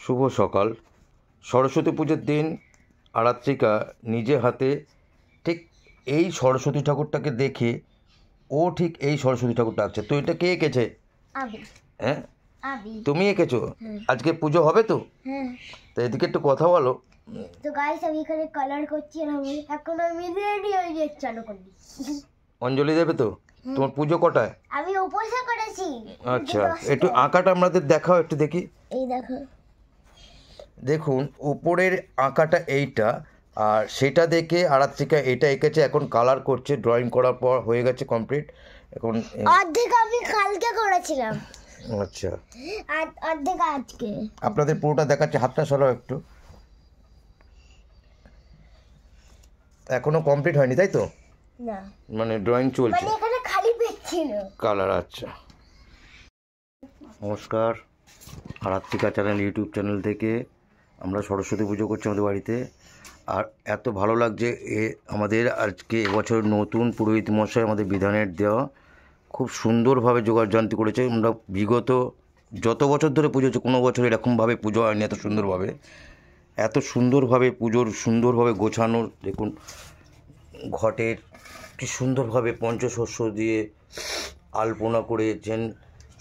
শুভ সকাল। সরস্বতী পুজোর দিন আরাত্রিকা নিজে হাতে ঠিক এই সরস্বতী ঠাকুরটাকে দেখে ও ঠিক এই সরস্বতী ঠাকুরটা আঁকছে। তো এটা কে এঁকেছে? হ্যাঁ, তুমি এঁকেছো? আজকে পুজো হবে তো? তো এদিকে একটু কথা বলো। তো গাইস আমি এখানে কালার করছি আর এখন আমি রেডি হয়ে যাচ্ছি, চালু করে দিচ্ছি। অঞ্জলি দেবে তো? তোমার পুজো কটায়? আমি উপোসা করেছি। আচ্ছা, একটু আঁকাটা আমাদের দেখাও, একটু দেখি। এই দেখো, দেখুন উপরের আঁকাটা এইটা, আর সেটা দেখে আরাত্রিকা এটা এঁকেছে। এখন কালার করছে, ড্রয়িং করার পর হয়ে গেছে কমপ্লিট। এখন অর্ধেক আমি কালকে করেছিলাম। আচ্ছা, আর অর্ধেক আজকে। আপনাদের পুরোটা দেখাচ্ছে, হাতটা সরাও একটু। এখনো কমপ্লিট হয়নি তাই তো? না, মানে ড্রয়িং চলছে, মানে এখানে খালি পেজ ছিল। কালার। আচ্ছা, নমস্কার। আরাত্রিকা চ্যানেল ইউটিউব চ্যানেল থেকে আমরা সরস্বতী পুজো করছি আমাদের বাড়িতে। আর এত ভালো লাগছে আমাদের আজকে এবছর নতুন পুরোহিত মশাই আমাদের বিধানের দেওয়া খুব সুন্দরভাবে জোগাড়যন্ত্র করেছে। আমরা বিগত যত বছর ধরে পুজো হচ্ছে কোনো বছর এরকমভাবে পুজো হয়নি এত সুন্দরভাবে পুজোর সুন্দরভাবে গোছানো। দেখুন ঘটের কি সুন্দরভাবে পঞ্চশস্য দিয়ে আলপনা করেছেন,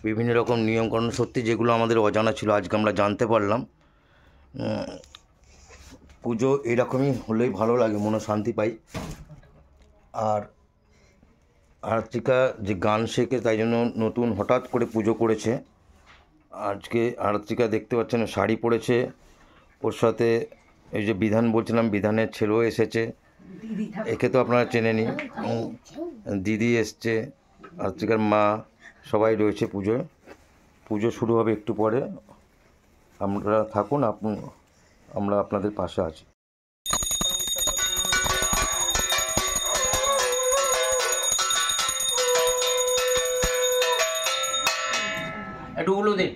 বিভিন্ন রকম নিয়মকানুন, সত্যি যেগুলো আমাদের অজানা ছিল আজকে আমরা জানতে পারলাম। পুজো এরকমই হলেই ভালো লাগে, মনে শান্তি পাই। আর আরাত্রিকা যে গান শেখে তাই জন্য নতুন হঠাৎ করে পুজো করেছে। আজকে আরাত্রিকা দেখতে পাচ্ছেন শাড়ি পরেছে, ওর সাথে এই যে বিধান বলছিলাম বিধানের ছেলেও এসেছে। একে তো আপনারা চেনেনি, দিদি এসছে, আরাত্রিকার মা, সবাই রয়েছে পুজোয়। পুজো শুরু হবে একটু পরে, আমরা থাকুন, আমরা আপনাদের পাশে আছি। একটু বলো দে।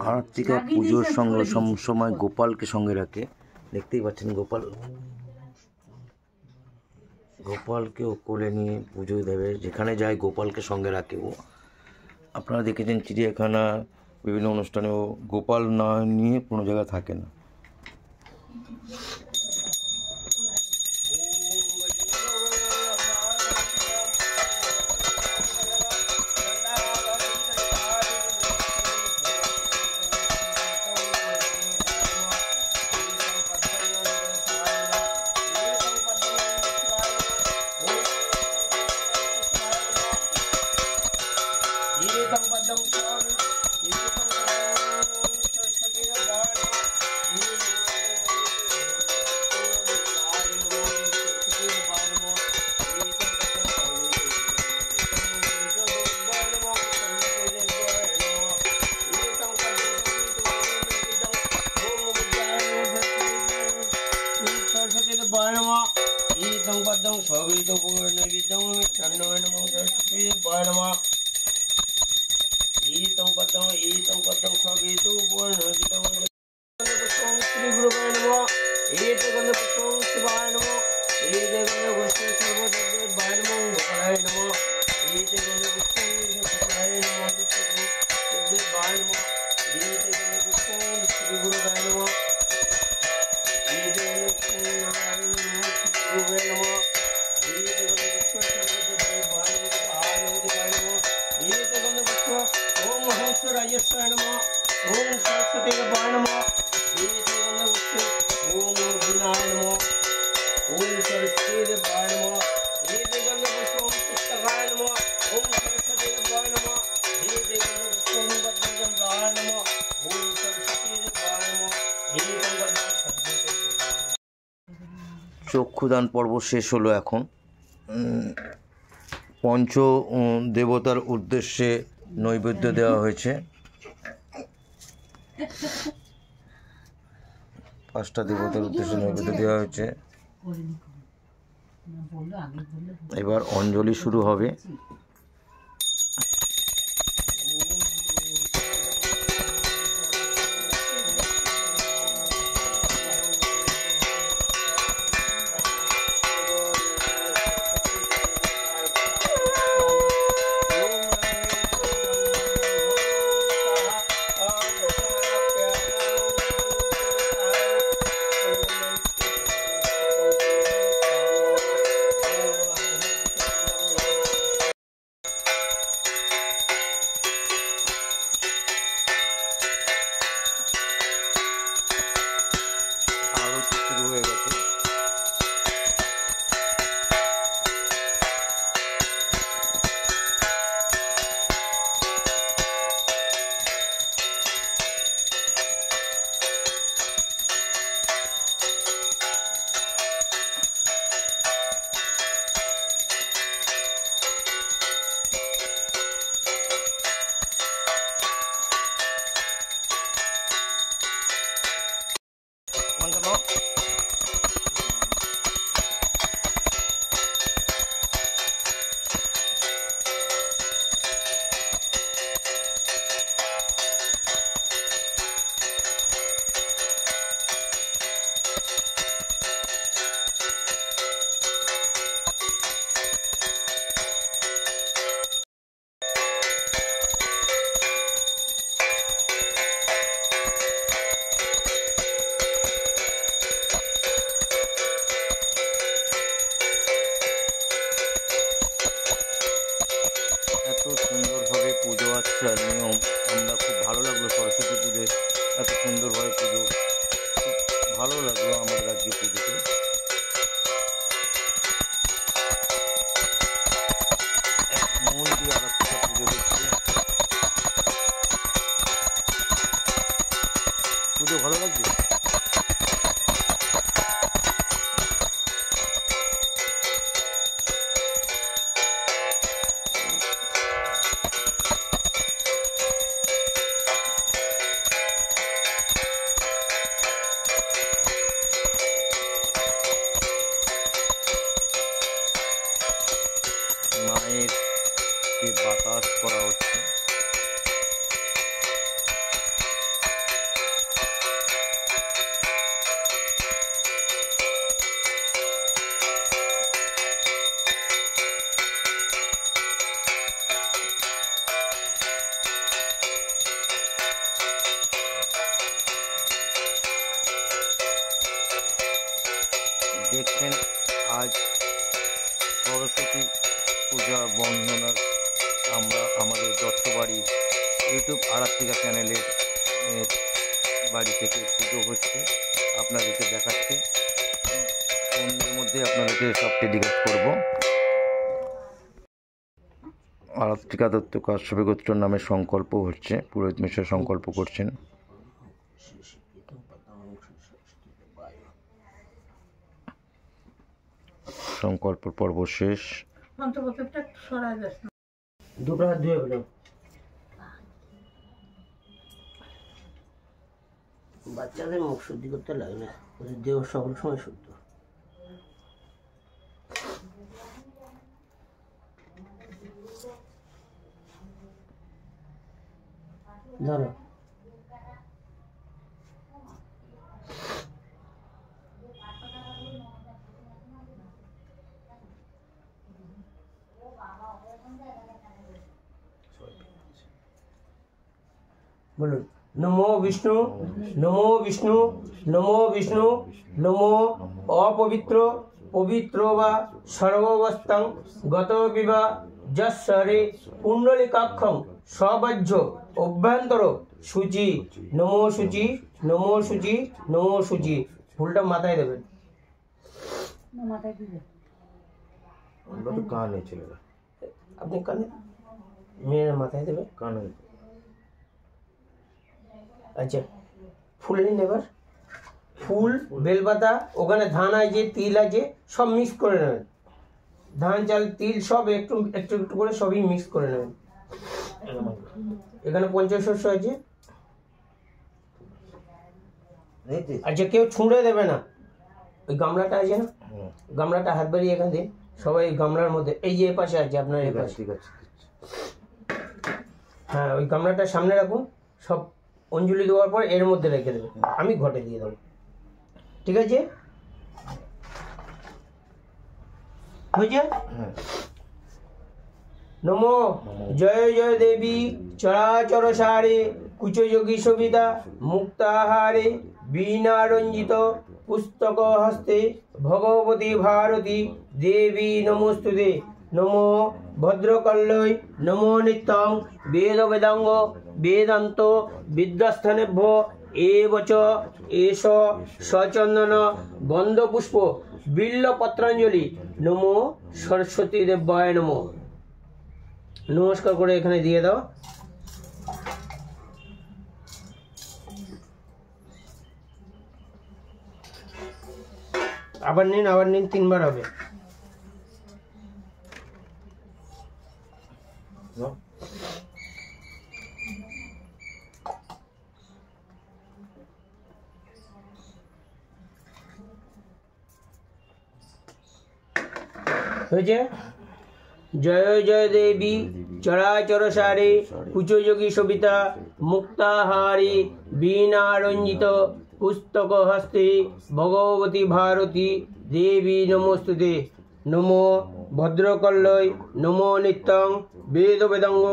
আরাত্রিকা পুজোর সঙ্গে সময় গোপালকে সঙ্গে রাখে, দেখতেই পাচ্ছেন গোপালকে ও কোলে নিয়ে পুজো দেবে। যেখানে যায় গোপালকে সঙ্গে রাখে ও। আপনারা দেখেছেন চিড়িয়াখানা বিভিন্ন অনুষ্ঠানেও গোপাল না নিয়ে কোনো জায়গায় থাকে না। চক্ষুদান পর্ব শেষ হলো। এখন পঞ্চ দেবতার উদ্দেশ্যে নৈবেদ্য দেওয়া হয়েছে। 5টা দেবতার উদ্দেশ্যে নৈবেদ্য দেওয়া হয়েছে। এবার অঞ্জলি শুরু হবে। সুন্দরভাবে পুজো আচ্ছার নিয়ম আমরা খুব ভালো লাগলো। সরস্বতী পুজোয় এত সুন্দরভাবে পুজো, খুব ভালো লাগলো আমাদের আজকে পুজোতে। মন দিয়ে আর একটা পুজো দেখছি। পুজো ভালো লাগছে। মায়ের কে বাতাস করা হচ্ছে। দেখছেন আজ সরস্বতী পূজা বন্দনার আমরা আমাদের দত্তবাড়ি ইউটিউব আরাত্রিকা চ্যানেলের বাড়ি থেকে পুজো হচ্ছে, আপনাদেরকে দেখাচ্ছি। সন্ধ্যের মধ্যে আপনাদেরকে সব টেলিকাস্ট করব। আরাত্রিকা দত্ত কাশ্যপী গোত্র নামে সংকল্প হচ্ছে, পুরোহিত মশাই সংকল্প করছেন। সংকল্প পর্ব শেষ। দুটো হাত ধুয়ে ফেলো। বাচ্চাদের মুখ শুদ্ধি করতে লাগে না, ওদের দেহ সকল সময় শুদ্ধ। ধরো বলুন, নমো বিষ্ণু, নমো বিষ্ণু, নমো বিষ্ণু, নমো অপবিত্র পবিত্র বা সর্ববস্তাং গত বিবা যশ্বরে কুণ্ডলিকাক্ষং সবাহ্য অভ্যন্তর সূচি, নমো সূচি, নমো সূচি, নমো সূচি। ফুলটা মাথায় দেবেন। আমরা তো কানে ছেলেরা, আপনি কানে, মেয়েরা মাথায় দেবে কানে। আচ্ছা, ফুল নিন এবার। ফুল, বেলপাতা, ওখানে ধান আছে, তিল আছে, সব মিক্স করে নেবেন। ধান, চাল, তিল সব একটু একটু একটু করে সবই মিক্স করে নেবেন। এখানে পঞ্চশস্য আছে। আচ্ছা, কেউ ছুঁড়ে দেবে না। ওই গামলাটা আছে না, গামলাটা হাত বাড়িয়ে এখানে দিন। সবাই গামলার মধ্যে, এই যে এপাশে আছে আপনার এপাশে, ঠিক আছে। হ্যাঁ, ওই গামলাটা সামনে রাখুন। সব অঞ্জলি দেওয়ার পর এর মধ্যে রেখে দেবে, আমি ঘটে দিয়ে দেবো। ঠিক আছে, হয়েছে? নমো জয় জয় দেবী চরাচর সারে কুচযোগী সবিতা মুক্তাহারে বীণা রঞ্জিত পুস্তক হস্তে ভগবতী ভারতী দেবী নমস্তুতে। নমো ভদ্রকল্লয় নমো নিত্যং বেদ বেদাঙ্গ বেদান্ত বিদ্যাস্থানেভ্য এবচ এষ সচন্দন গন্ধপুষ্প বিল্লপত্রাঞ্জলি নমো সরস্বতী দেব্যায় নমো। নমস্কার করে এখানে দিয়ে দাও। আবার নিন, আবার নিন, 3 বার হবে। হয়েছে? জয় জয় দেবী চরাচর সারে কুচযোগী সবিতা মুক্তাহারি বীণা রঞ্জিত পুস্তক হস্তে ভগবতী ভারতী দেবী নমস্তুতে। নমো ভদ্রকল্লয় নমো নিত্যং বেদ বেদাঙ্গ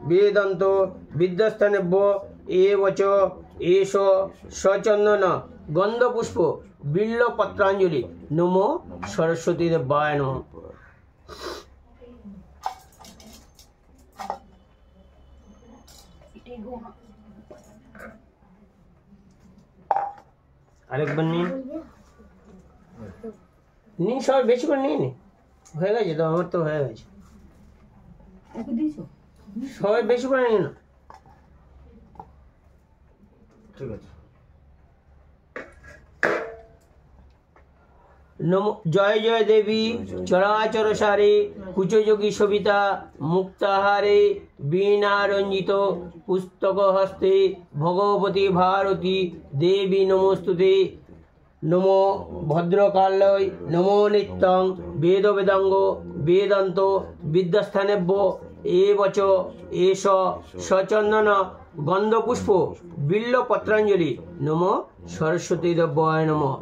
বেদান্ত বিদ্যাস্থানেভ্য এবচ এষ সচন্দন গন্ধপুষ্প বিল্লপত্রাঞ্জলি নমো সরস্বতী দেব্যায় নমঃ। আরেকবার নিন, নিন সবাই বেশি করে নিয়ে নিন। হয়ে গেছে তো, আমার তো হয়ে গেছে। সবাই বেশি করে নিন না। ঠিক আছে। নমো জয় জয় দেবী চরাচর সারে কুচযোগী সবিতা মুক্তাহারে বীণা রঞ্জিত পুস্তক হস্তে ভগবতী ভারতী দেবী নমস্তুতে। নমো ভদ্রকালয় নমো নিত্যং বেদ বেদাঙ্গ বেদান্ত বিদ্যাস্থানেভ্য এবচ এষ সচন্দন গন্ধপুষ্প বিল্ল পত্রাঞ্জলি নমো সরস্বতী দেব্যায় নমঃ।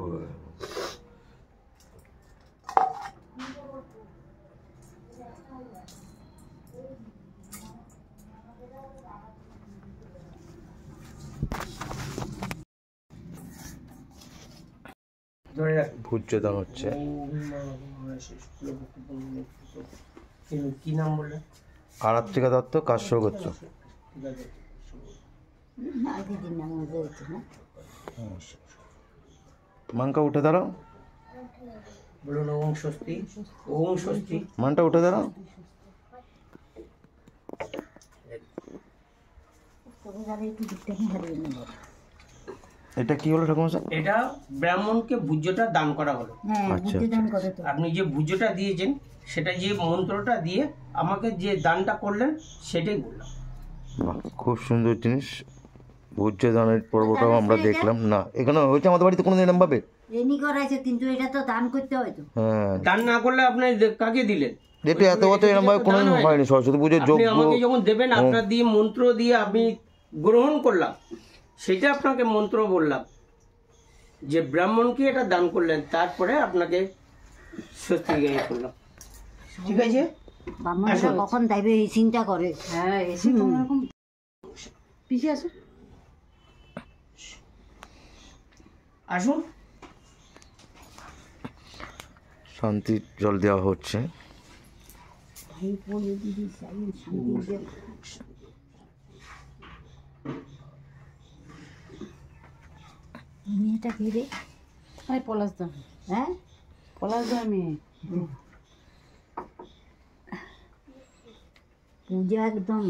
ধরে রাখুন। ভূজ্যদান হচ্ছে। কি নাম বললেন? আরাত্রিকা দত্ত, কাশ্য গোত্র। মানটা উঠে দাঁড়াও, বলুন ওম স্বস্তি, ওম স্বস্তি। মানটা উঠে দাঁড়াও। এটা কি হলো ঠাকুমা স্যার? এটা ব্রাহ্মণকে ভুজ্যটা দান করা হলো। আচ্ছা, আপনি যে ভুজ্যটা দিয়েছেন সেটা যে মন্ত্রটা দিয়ে আমাকে যে দানটা করলেন সেটাই বললাম। বাহ, খুব সুন্দর জিনিস। ভূজ্যদানের পর্বটাও আমরা দেখলাম না, এখানে হয়েছে আমাদের বাড়িতে কোনোদিন এরম ভাবে? রেনি করাইছে, কিন্তু এটা তো দান করতে হয় তো। হ্যাঁ, দান না করলে আপনি কাকে দিলেন? এটা এত বছর এরম ভাবে কোনোদিন হয়নি। সরস্বতী পুজোর আপনি যোগ্য আমাকে যখন দেবেন আপনার দিয়ে মন্ত্র দিয়ে আমি গ্রহণ করলাম, সেটা আপনাকে মন্ত্র বললাম যে ব্রাহ্মণকে এটা দান করলেন, তারপরে আপনাকে স্বস্তি গায়ে করলাম। ঠিক আছে, ব্রাহ্মণরা কখন দেবে এই চিন্তা করে। হ্যাঁ, এসে কোনো রকম পিছিয়ে আসো। আসুন। শান্তির জল দেওয়া হচ্ছে। মেয়েটা ঘিরে আরে পলাশ দা, হ্যাঁ পলাশ দা মেয়ে। পূজা একদম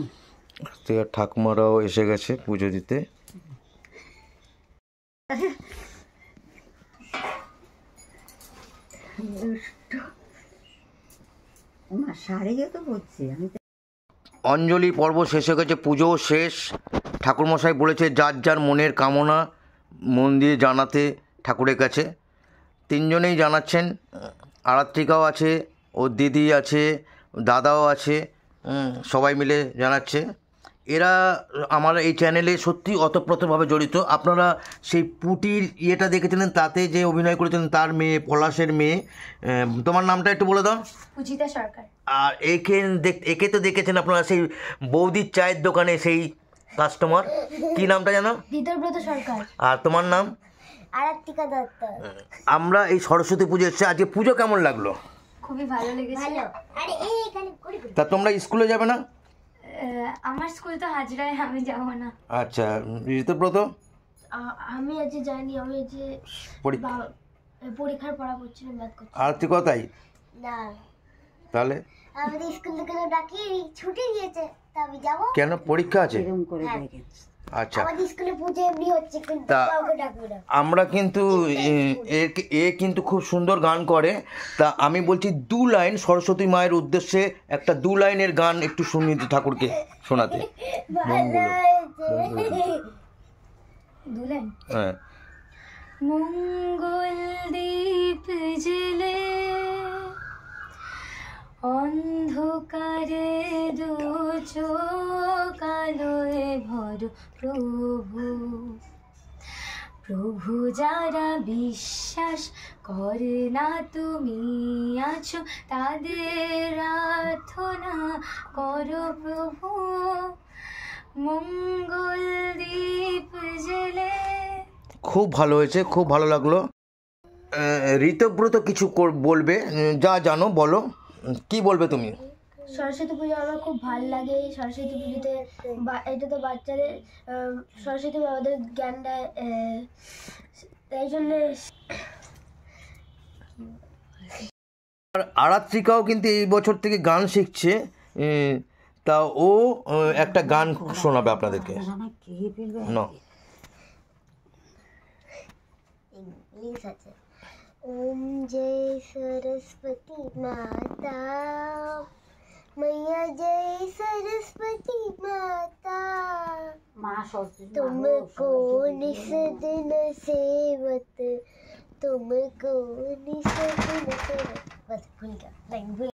আজকে ঠাকুমারাও এসে গেছে পুজো দিতে। আমার শাড়িও তো পড়ছে, আমি তো অঞ্জলি পর্ব শেষ হয়ে গেছে, পুজো শেষ। ঠাকুরমশাই বলেছে যার যার মনের কামনা মন দিয়ে জানাতে ঠাকুরের কাছে। তিনজনেই জানাচ্ছেন, আরাত্রিকাও আছে, ওর দিদি আছে, দাদাও আছে, সবাই মিলে জানাচ্ছে। এরা আমার এই চ্যানেলে সত্যি অতপ্রতভাবে জড়িত। আপনারা সেই পুটির ইয়েটা দেখেছিলেন, তাতে যে অভিনয় করেছিলেন তার মেয়ে, পলাশের মেয়ে। তোমার নামটা একটু বলে দাও। পুজিতা সরকার। আর একে তো দেখেছেন আপনারা সেই বৌদির চায়ের দোকানে সেই কাস্টমার, কি নামটা জানো? বিদর্ব্রত সরকার। আর তোমার নাম? আরাত্রিকা দত্ত। আমরা এই সরস্বতী পুজো এসেছি। আজকে পুজো কেমন লাগলো? খুবই ভালো লেগেছে। ভালো। আরে এখানে করি। তা তোমরা স্কুলে যাবে না? আমার স্কুল তো হাজরায়, আমি যাব না। আচ্ছা, ঋতুব্রত? আমি আজ জানি, আমি আজ পরীক্ষার পড়া করছিলাম, ম্যাথ করছি। আর তুই কোথায়? না, তাহলে আমাদের স্কুল থেকে ডাকি ছুটি দিয়েছে, তা আমি যাব। কেন, পরীক্ষা আছে? এরকম করে দেখে আচ্ছা, আমাদের স্কুলে পুজো এমনি হচ্ছে, কিন্তু তা- কাউকে ডাকবে না। আমরা কিন্তু এ কিন্তু খুব সুন্দর গান করে। তা আমি বলছি 2 লাইন সরস্বতী মায়ের উদ্দেশ্যে, একটা 2 লাইনের গান একটু শুনিয়ে ঠাকুরকে শোনাতে। ভালো হয়েছে। দুলেন। হ্যাঁ। মঙ্গল দীপ জেলে অন্ধকারে দু চোখ আলোয় ভর প্রভু, প্রভু যারা বিশ্বাস করে না তুমি আছো, তাদের প্রার্থনা করো প্রভু। মঙ্গল দীপ জেলে। খুব ভালো হয়েছে, খুব ভালো লাগলো। ঋতব্রত কিছু বলবে, যা জানো বলো। কি বলবে তুমি? সরস্বতী পুজো আমার খুব ভালো লাগে। সরস্বতী পুজোতে এটা তো বাচ্চাদের সরস্বতী আমাদের জ্ঞান দেয়, তাই জন্যে। আর আরাত্রিকাও কিন্তু এই বছর থেকে গান শিখছে, তা ও একটা গান শোনাবে আপনাদেরকে। আমার কে ফেলবে না, इंग्लिश আছে। ओम जय सरस्वती माता, मैया जय सरस्वती माता, মা সরস্বতী तुमको निस दिन सेवत, तुमको निस दिन सेवत। बस भूल गया, नहीं भूल